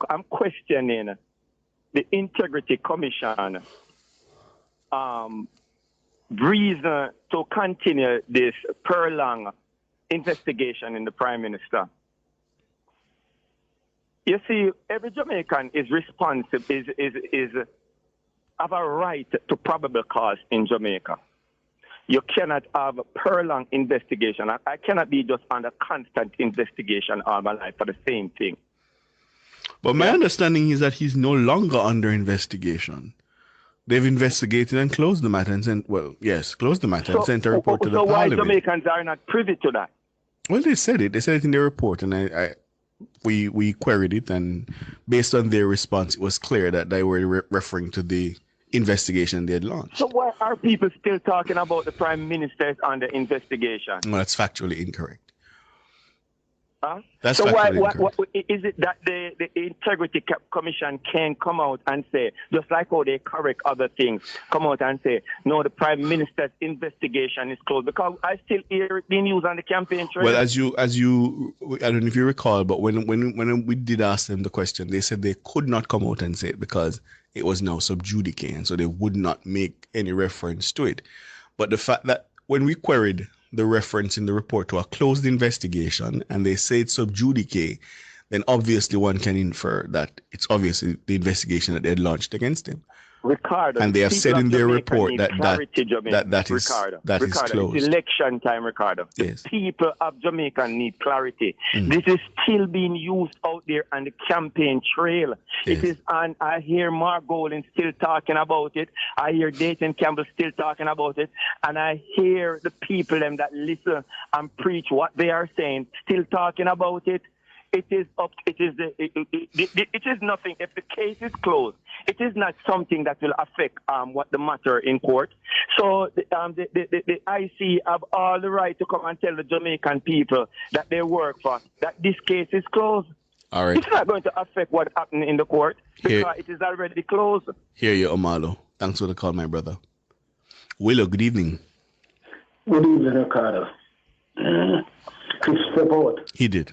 I'm questioning the Integrity Commission reason to continue this prolonged investigation in the Prime Minister. You see, every Jamaican is responsible, is have a right to probable cause in Jamaica. You cannot have a prolonged investigation. I cannot be just under constant investigation all my life for the same thing. But my understanding is that he's no longer under investigation. They've investigated and closed the matter and sent, closed the matter and sent a report to the Parliament. So why Jamaicans are not privy to that? Well, they said it. They said it in their report, and we queried it, and based on their response, it was clear that they were referring to the investigation they had launched. So why are people still talking about the Prime Minister under investigation? Well, that's factually incorrect. Huh? That's so why is it that the Integrity Commission can come out and say, just like how they correct other things, come out and say, no, the Prime Minister's investigation is closed? Because I still hear it being used on the campaign trail. Well, as you, I don't know if you recall, but when we did ask them the question, they said they could not come out and say it because it was now sub judice, and so they would not make any reference to it. But the fact that when we queried the reference in the report to a closed investigation and they say it's sub judice, then obviously one can infer that it's obviously the investigation that they had launched against him. Ricardo, and they have said in their report that is closed. It's election time, Ricardo. Yes. The people of Jamaica need clarity. This is still being used out there on the campaign trail. Yes. It is, and I hear Mark Golding still talking about it. I hear Dayton Campbell still talking about it, and I hear the people them that listen and preach what they are saying still talking about it. It is up. It is nothing. If the case is closed, it is not something that will affect what the matter in court. So the IC have all the right to come and tell the Jamaican people that they work for that this case is closed. All right. It's not going to affect what happened in the court because it is already closed. Hear you, Omalo. Thanks for the call, my brother. Willow, good evening. Good evening, Ricardo. He step out. He did.